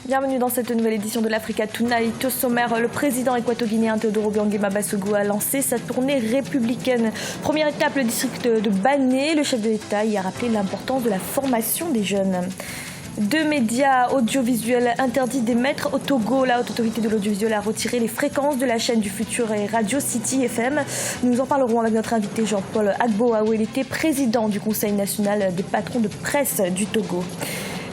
Bienvenue dans cette nouvelle édition de l'Africa Tonight. Au sommaire, le président équato-guinéen Teodoro Obiang Basogo a lancé sa tournée républicaine. Première étape, le district de Bané. Le chef de l'État y a rappelé l'importance de la formation des jeunes. 2 médias audiovisuels interdits d'émettre au Togo. La haute autorité de l'audiovisuel a retiré les fréquences de la chaîne du futur et Radio City FM. Nous en parlerons avec notre invité Jean-Paul Agbo Awelete, président du Conseil national des patrons de presse du Togo.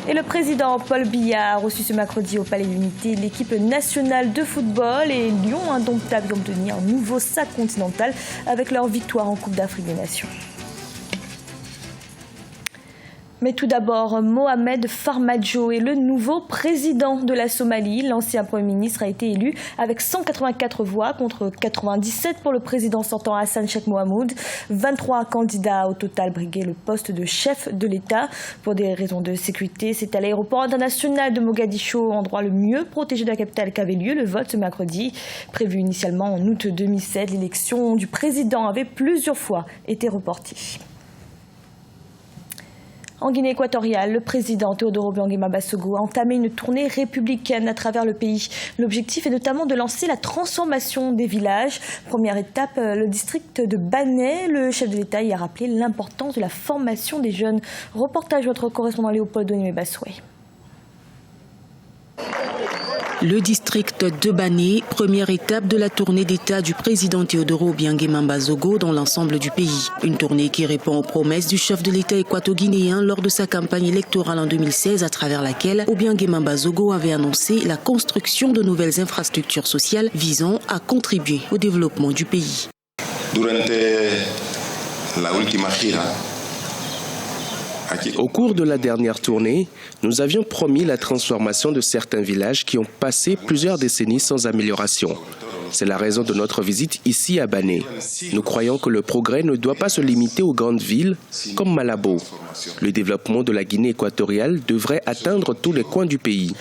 Et le président Paul Biya a reçu ce mercredi au Palais de l'Unité l'équipe nationale de football et Lyon indomptable ont obtenu un nouveau sac continental avec leur victoire en Coupe d'Afrique des Nations. Mais tout d'abord, Mohamed Farmajo est le nouveau président de la Somalie. L'ancien Premier ministre a été élu avec 184 voix contre 97 pour le président sortant Hassan Sheikh Mohamoud. 23 candidats au total briguaient le poste de chef de l'État. Pour des raisons de sécurité, c'est à l'aéroport international de Mogadiscio, endroit le mieux protégé de la capitale, qu'avait lieu le vote ce mercredi. Prévu initialement en août 2007, l'élection du président avait plusieurs fois été reportée. En Guinée équatoriale, le président Teodoro Obiang Basogo a entamé une tournée républicaine à travers le pays. L'objectif est notamment de lancer la transformation des villages. Première étape, le district de Bané. Le chef de l'État y a rappelé l'importance de la formation des jeunes. Reportage de notre correspondant Léopold Onimé-Bassoué. Le district de Bané, première étape de la tournée d'État du président Teodoro Obiang Basogo dans l'ensemble du pays. Une tournée qui répond aux promesses du chef de l'État équato-guinéen lors de sa campagne électorale en 2016, à travers laquelle Obiang Basogo avait annoncé la construction de nouvelles infrastructures sociales visant à contribuer au développement du pays. Au cours de la dernière tournée, nous avions promis la transformation de certains villages qui ont passé plusieurs décennies sans amélioration. C'est la raison de notre visite ici à Bané. Nous croyons que le progrès ne doit pas se limiter aux grandes villes comme Malabo. Le développement de la Guinée équatoriale devrait atteindre tous les coins du pays.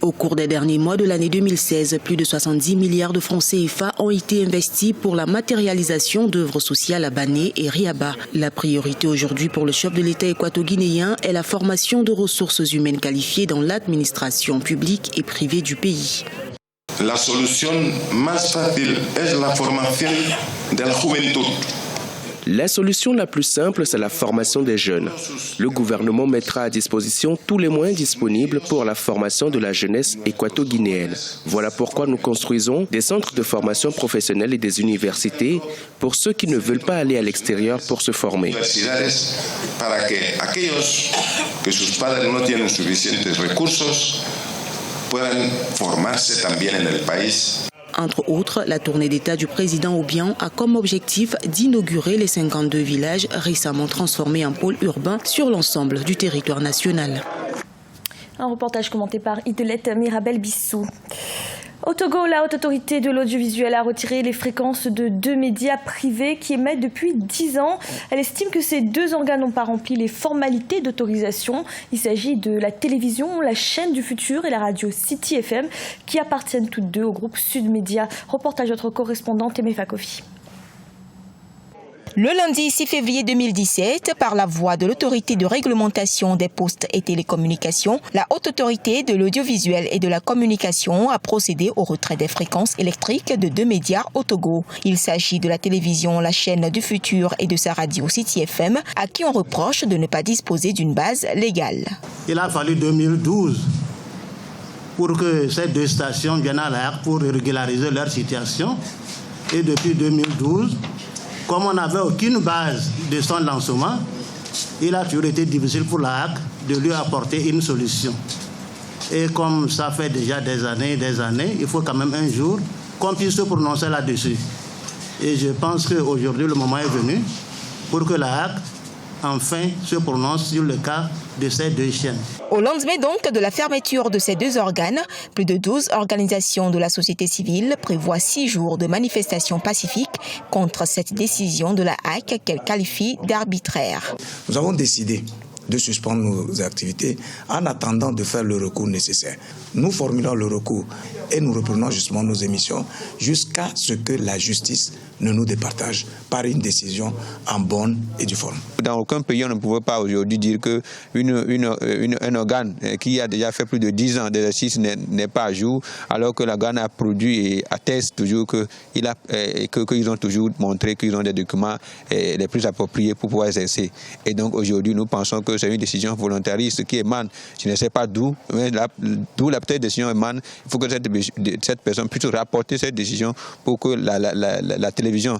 Au cours des derniers mois de l'année 2016, plus de 70 milliards de francs CFA ont été investis pour la matérialisation d'œuvres sociales à Bané et Riaba. La priorité aujourd'hui pour le chef de l'État équato-guinéen est la formation de ressources humaines qualifiées dans l'administration publique et privée du pays. La solution más fácil es la formación de la juventud. La solution la plus simple, c'est la formation des jeunes. Le gouvernement mettra à disposition tous les moyens disponibles pour la formation de la jeunesse équato-guinéenne. Voilà pourquoi nous construisons des centres de formation professionnelle et des universités pour ceux qui ne veulent pas aller à l'extérieur pour se former. Para que aquellos que sus padres no tienen suficientes recursos puedan formarse también en el país. Entre autres, la tournée d'État du président Obiang a comme objectif d'inaugurer les 52 villages récemment transformés en pôles urbains sur l'ensemble du territoire national. Un reportage commenté par Idelette Mirabel Bissou. Au Togo, la haute autorité de l'audiovisuel a retiré les fréquences de 2 médias privés qui émettent depuis 10 ans. Elle estime que ces 2 organes n'ont pas rempli les formalités d'autorisation. Il s'agit de la télévision, la chaîne du futur et la radio City FM qui appartiennent toutes 2 au groupe Sud Média. Reportage de notre correspondante Aimé Fakofi. Le lundi 6 février 2017, par la voie de l'autorité de réglementation des postes et télécommunications, la haute autorité de l'audiovisuel et de la communication a procédé au retrait des fréquences électriques de 2 médias au Togo. Il s'agit de la télévision, la chaîne du futur et de sa radio City FM, à qui on reproche de ne pas disposer d'une base légale. Il a fallu 2012 pour que ces 2 stations viennent à la HAC pour régulariser leur situation. Et depuis 2012, comme on n'avait aucune base de son lancement, il a toujours été difficile pour la HAC de lui apporter une solution. Et comme ça fait déjà des années, il faut quand même un jour qu'on puisse se prononcer là-dessus. Et je pense qu'aujourd'hui, le moment est venu pour que la HAC enfin se prononce sur le cas de ces 2 chaînes. Au lendemain donc de la fermeture de ces 2 organes, plus de 12 organisations de la société civile prévoient 6 jours de manifestations pacifiques contre cette décision de la HAC qu'elle qualifie d'arbitraire. Nous avons décidé de suspendre nos activités en attendant de faire le recours nécessaire. Nous formulons le recours et nous reprenons justement nos émissions jusqu'à ce que la justice ne nous départage par une décision en bonne et due forme. Dans aucun pays, on ne pouvait pas aujourd'hui dire qu'un organe qui a déjà fait plus de 10 ans d'exercice n'est pas à jour, alors que l'organe a produit et atteste toujours qu'ils ont toujours montré qu'ils ont des documents les plus appropriés pour pouvoir exercer. Et donc aujourd'hui, nous pensons que c'est une décision volontariste qui émane, je ne sais pas d'où, mais d'où la petite décision émane. Il faut que cette personne puisse rapporter cette décision pour que la télévision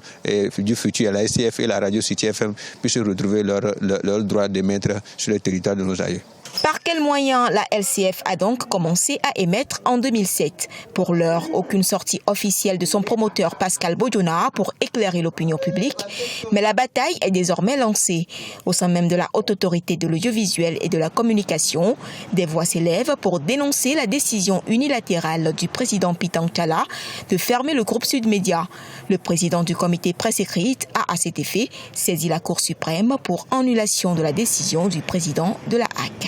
du futur, la SCF et la radio City FM puissent retrouver leur droit d'émettre sur le territoire de nos aïeux. Par quels moyens la LCF a donc commencé à émettre en 2007? Pour l'heure, aucune sortie officielle de son promoteur Pascal Bodjona pour éclairer l'opinion publique, mais la bataille est désormais lancée. Au sein même de la Haute Autorité de l'Audiovisuel et de la Communication, des voix s'élèvent pour dénoncer la décision unilatérale du président Pitang Tchala de fermer le groupe Sud Média. Le président du comité presse écrite a à cet effet saisi la Cour suprême pour annulation de la décision du président de la HAC.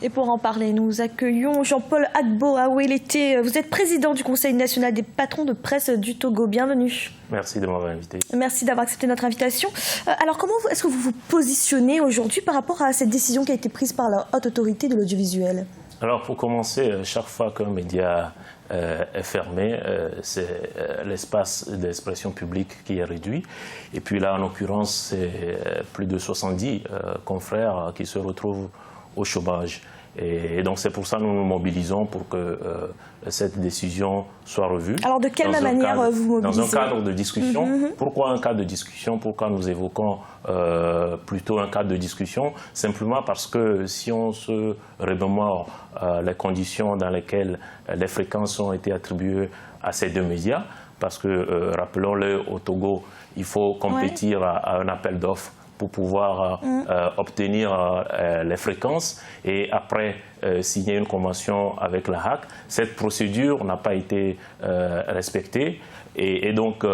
Et pour en parler, nous accueillons Jean-Paul Agbo Awelete. Vous êtes président du Conseil national des patrons de presse du Togo. Bienvenue. Merci de m'avoir invité. Merci d'avoir accepté notre invitation. Alors, comment est-ce que vous vous positionnez aujourd'hui par rapport à cette décision qui a été prise par la Haute Autorité de l'Audiovisuel? Alors, pour commencer, chaque fois qu'un média est fermé, c'est l'espace d'expression publique qui est réduit. Et puis là, en l'occurrence, c'est plus de 70 confrères qui se retrouvent au chômage. Et donc c'est pour ça que nous nous mobilisons pour que cette décision soit revue. Alors de quelle manière vous mobilisez? Dans un cadre de discussion. Pourquoi un cadre de discussion? Pourquoi nous évoquons plutôt un cadre de discussion? Simplement parce que si on se remémore les conditions dans lesquelles les fréquences ont été attribuées à ces deux médias, parce que, rappelons-le, au Togo, il faut compétir à un appel d'offres pour pouvoir obtenir les fréquences et après signer une convention avec la HAC. Cette procédure n'a pas été respectée et donc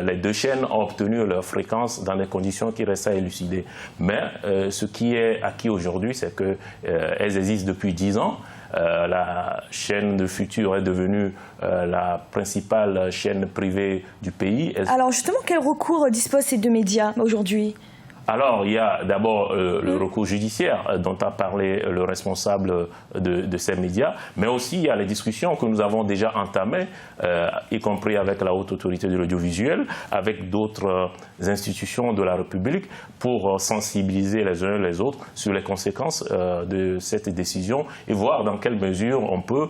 les deux chaînes ont obtenu leurs fréquences dans des conditions qui restent à élucider. Mais ce qui est acquis aujourd'hui, c'est qu'elles existent depuis 10 ans. La chaîne de Futur est devenue la principale chaîne privée du pays. Alors justement, quel recours disposent ces deux médias aujourd'hui? Alors, il y a d'abord le recours judiciaire dont a parlé le responsable de ces médias, mais aussi il y a les discussions que nous avons déjà entamées, y compris avec la Haute Autorité de l'Audiovisuel, avec d'autres institutions de la République, pour sensibiliser les uns et les autres sur les conséquences de cette décision et voir dans quelle mesure on peut,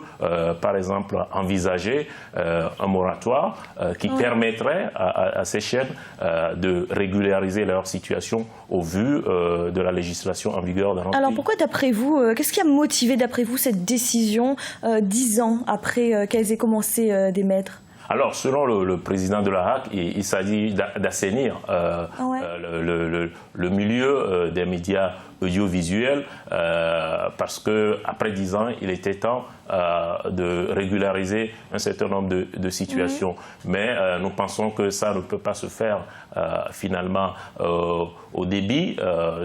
par exemple, envisager un moratoire qui permettrait à ces chaînes de régulariser leur situation au vu de la législation en vigueur dans notre pays. Alors pourquoi, d'après vous, qu'est-ce qui a motivé, d'après vous, cette décision 10 ans après qu'elles aient commencé d'émettre? Alors, selon le président de la HAC, il s'agit d'assainir le milieu des médias audiovisuels parce qu'après 10 ans, il était temps de régulariser un certain nombre de situations. Mais nous pensons que ça ne peut pas se faire finalement au débit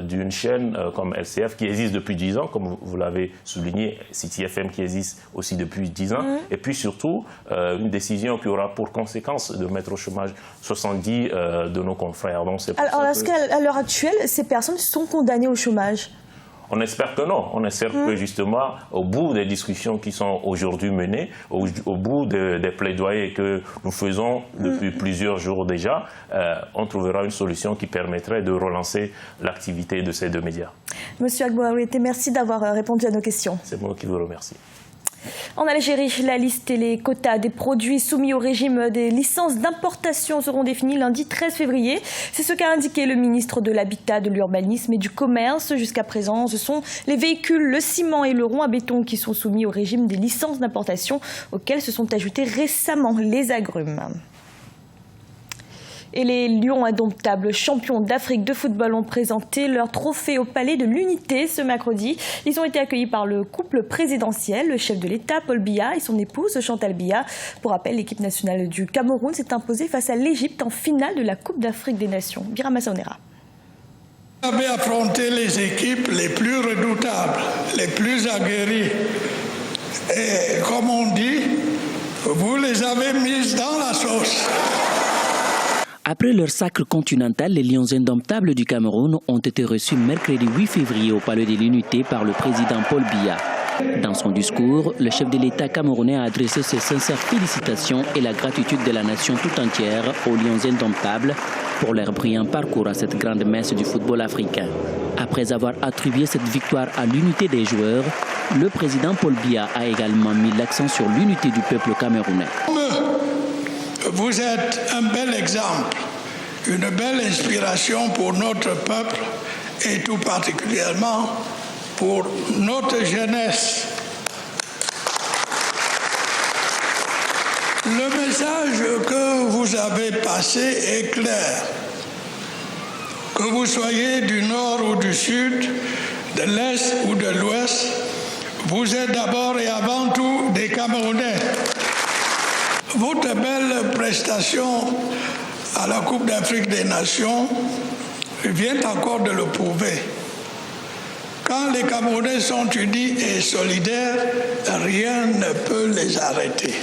d'une chaîne comme LCF qui existe depuis 10 ans, comme vous l'avez souligné, City FM qui existe aussi depuis 10 ans, et puis surtout une décision qui aura pour conséquence de mettre au chômage 70 de nos confrères. Donc, alors, est-ce qu'à l'heure actuelle, ces personnes sont condamnées au chômage? On espère que non. On espère que justement, au bout des discussions qui sont aujourd'hui menées, au bout des plaidoyers que nous faisons depuis plusieurs jours déjà, on trouvera une solution qui permettrait de relancer l'activité de ces deux médias. Monsieur Agbo Awelete, merci d'avoir répondu à nos questions. C'est moi qui vous remercie. En Algérie, la liste et les quotas des produits soumis au régime des licences d'importation seront définis lundi 13 février. C'est ce qu'a indiqué le ministre de l'Habitat, de l'Urbanisme et du Commerce. Jusqu'à présent, ce sont les véhicules, le ciment et le rond à béton qui sont soumis au régime des licences d'importation, auxquels se sont ajoutés récemment les agrumes. Et les Lions indomptables, champions d'Afrique de football, ont présenté leur trophée au Palais de l'Unité ce mercredi. Ils ont été accueillis par le couple présidentiel, le chef de l'État, Paul Biya, et son épouse, Chantal Biya. Pour rappel, l'équipe nationale du Cameroun s'est imposée face à l'Égypte en finale de la Coupe d'Afrique des Nations. Birama Saonera. Vous avez affronté les équipes les plus redoutables, les plus aguerries. Et comme on dit, vous les avez mises dans la sauce. Après leur sacre continental, les Lions indomptables du Cameroun ont été reçus mercredi 8 février au Palais de l'Unité par le président Paul Biya. Dans son discours, le chef de l'État camerounais a adressé ses sincères félicitations et la gratitude de la nation tout entière aux Lions indomptables pour leur brillant parcours à cette grande messe du football africain. Après avoir attribué cette victoire à l'unité des joueurs, le président Paul Biya a également mis l'accent sur l'unité du peuple camerounais. Vous êtes un bel exemple, une belle inspiration pour notre peuple et tout particulièrement pour notre jeunesse. Le message que vous avez passé est clair. Que vous soyez du nord ou du sud, de l'est ou de l'ouest, vous êtes d'abord et avant tout des Camerounais. Votre belle prestation à la Coupe d'Afrique des Nations vient encore de le prouver. Quand les Camerounais sont unis et solidaires, rien ne peut les arrêter.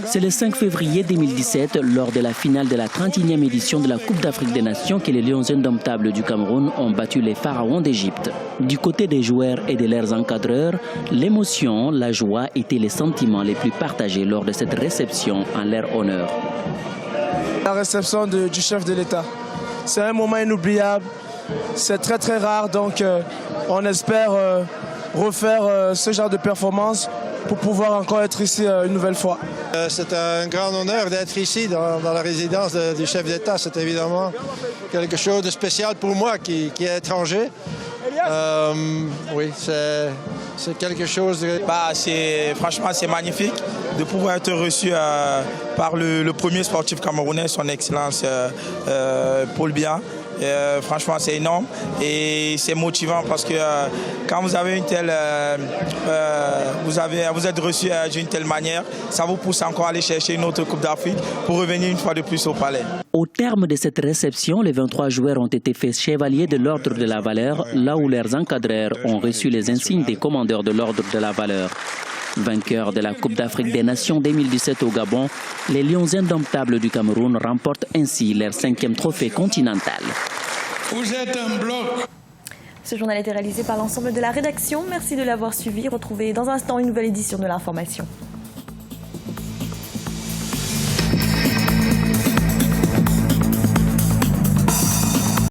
C'est le 5 février 2017, lors de la finale de la 31e édition de la Coupe d'Afrique des Nations, que les Lions indomptables du Cameroun ont battu les pharaons d'Égypte. Du côté des joueurs et de leurs encadreurs, l'émotion, la joie étaient les sentiments les plus partagés lors de cette réception en leur honneur. La réception du chef de l'État, c'est un moment inoubliable, c'est très très rare, donc on espère refaire ce genre de performance pour pouvoir encore être ici une nouvelle fois. C'est un grand honneur d'être ici dans la résidence du chef d'État. C'est évidemment quelque chose de spécial pour moi qui est étranger. Oui, c'est quelque chose de... Franchement, c'est magnifique de pouvoir être reçu par le premier sportif camerounais, son Excellence Paul Biya. Franchement, c'est énorme et c'est motivant parce que quand vous avez une telle, vous êtes reçu d'une telle manière, ça vous pousse encore à aller chercher une autre Coupe d'Afrique pour revenir une fois de plus au palais. Au terme de cette réception, les 23 joueurs ont été faits chevaliers de l'Ordre de la Valeur, là où leurs encadreurs ont reçu les insignes des commandeurs de l'Ordre de la Valeur. Vainqueurs de la Coupe d'Afrique des Nations 2017 au Gabon, les Lions indomptables du Cameroun remportent ainsi leur 5e trophée continental. Vous êtes un bloc. Ce journal a été réalisé par l'ensemble de la rédaction. Merci de l'avoir suivi. Retrouvez dans un instant une nouvelle édition de l'information.